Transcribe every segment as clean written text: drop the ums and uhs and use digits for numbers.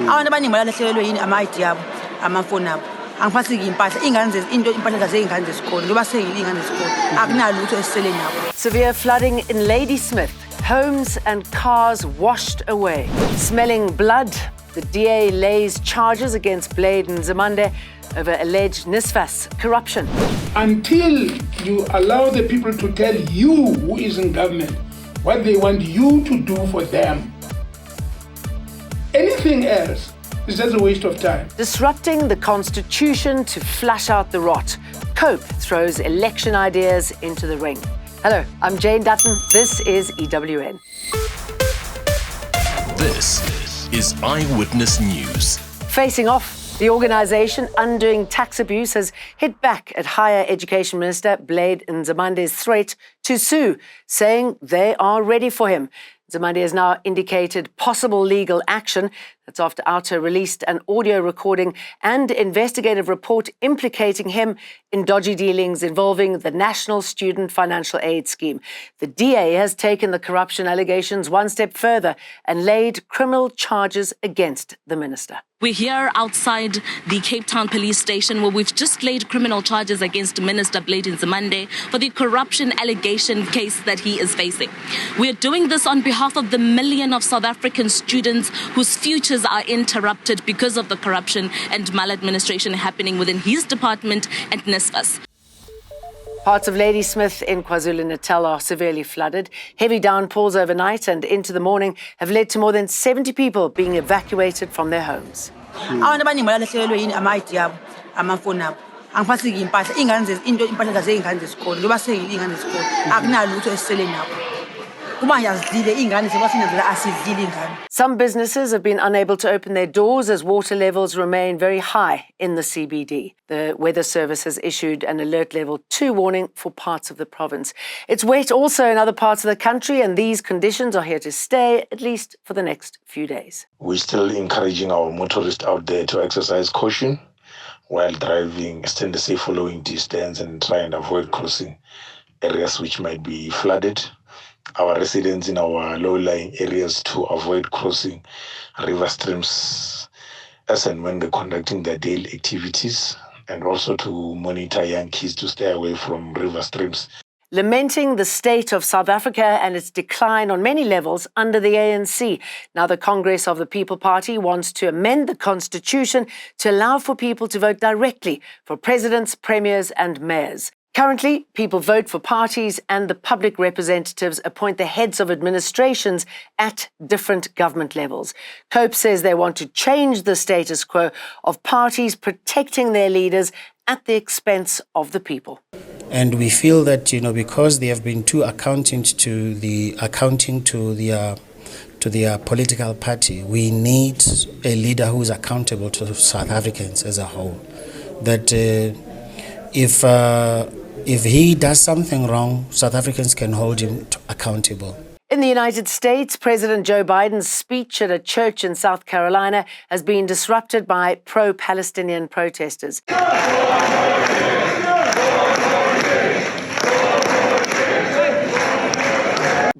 Abantu abaningi balahlekelwe yini ama-ID yabo, amafoni abo. Angiphatheki impahla, impahla zezingane zesikole, njengoba seyingane zesikole, akunalutho esisele nabo. Severe flooding in Ladysmith. Homes and cars washed away. Smelling blood, the DA lays charges against Blade Nzimande over alleged NSFAS corruption. Until you allow the people to tell you who is in government what they want you to do for them, anything else is just a waste of time. Disrupting the constitution to flush out the rot. Cope throws election ideas into the ring. Hello, I'm Jane Dutton. This is EWN. This is Eyewitness News. Facing off, the organisation Undoing Tax Abuse has hit back at Higher Education Minister Blade Nzimande's threat to sue, saying they are ready for him. Nzimande has now indicated possible legal action. That's after OUTA released an audio recording and investigative report implicating him in dodgy dealings involving the National Student Financial Aid Scheme. The DA has taken the corruption allegations one step further and laid criminal charges against the minister. We're here outside the Cape Town police station where we've just laid criminal charges against Minister Blade Nzimande for the corruption allegation case that he is facing. We're doing this on behalf of the million of South African students whose futures are interrupted because of the corruption and maladministration happening within his department and NSFAS. Parts of Ladysmith in KwaZulu-Natal are severely flooded. Heavy downpours overnight and into the morning have led to more than 70 people being evacuated from their homes. Abantu abaningi balahlekelwe yini ama-ID yabo, amafoni abo. Angiphatheki impahla, impahla zezingane zesikole, njengoba seyingane zesikole, akunalutho esisele nabo. Some businesses have been unable to open their doors as water levels remain very high in the CBD. The Weather Service has issued an alert level 2 warning for parts of the province. It's wet also in other parts of the country, and these conditions are here to stay, at least for the next few days. We're still encouraging our motorists out there to exercise caution while driving, stand a safe following distance and try and avoid crossing areas which might be flooded. Our residents in our low-lying areas to avoid crossing river streams as and when they're conducting their daily activities, and also to monitor young kids to stay away from river streams. Lamenting the state of South Africa and its decline on many levels under the ANC. Now the Congress of the People Party wants to amend the constitution to allow for people to vote directly for presidents, premiers and mayors. Currently, people vote for parties and the public representatives appoint the heads of administrations at different government levels. Cope says they want to change the status quo of parties protecting their leaders at the expense of the people. And we feel that, because they have been too accounting to their political party, we need a leader who is accountable to South Africans as a whole. That if he does something wrong, South Africans can hold him accountable. In the United States, President Joe Biden's speech at a church in South Carolina has been disrupted by pro-Palestinian protesters.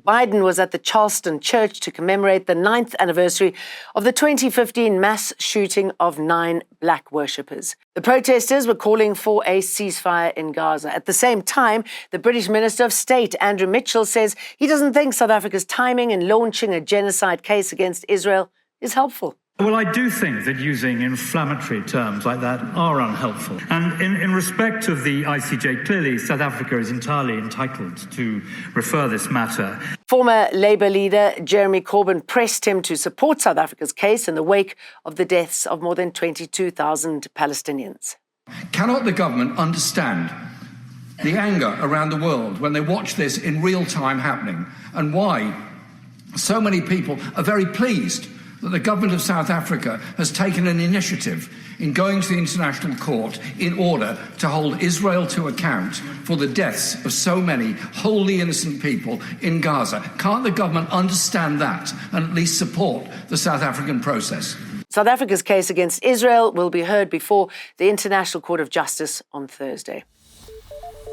Biden was at the Charleston Church to commemorate the 9th anniversary of the 2015 mass shooting of 9 black worshippers. The protesters were calling for a ceasefire in Gaza. At the same time, the British Minister of State, Andrew Mitchell, says he doesn't think South Africa's timing in launching a genocide case against Israel is helpful. Well, I do think that using inflammatory terms like that are unhelpful. And in respect of the ICJ, clearly South Africa is entirely entitled to refer this matter. Former Labour leader Jeremy Corbyn pressed him to support South Africa's case in the wake of the deaths of more than 22,000 Palestinians. Cannot the government understand the anger around the world when they watch this in real time happening, and why so many people are very pleased that the government of South Africa has taken an initiative in going to the International Court in order to hold Israel to account for the deaths of so many wholly innocent people in Gaza? Can't the government understand that and at least support the South African process? South Africa's case against Israel will be heard before the International Court of Justice on Thursday.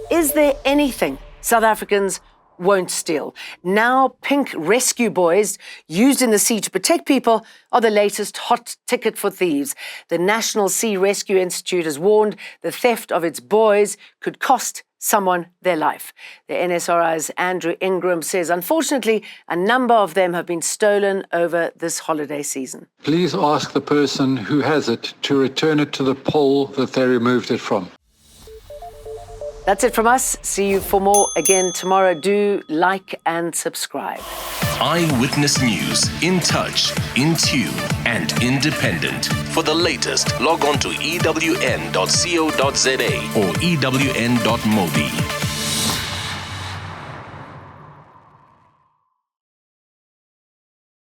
Is there anything South Africans won't steal. Now, pink rescue buoys used in the sea to protect people are the latest hot ticket for thieves. The National Sea Rescue Institute has warned the theft of its buoys could cost someone their life. The NSRI's Andrew Ingram says, unfortunately, a number of them have been stolen over this holiday season. Please ask the person who has it to return it to the pole that they removed it from. That's it from us. See you for more again tomorrow. Do like and subscribe. Eyewitness News. In touch, in tune, and independent. For the latest, log on to ewn.co.za or ewn.mobi.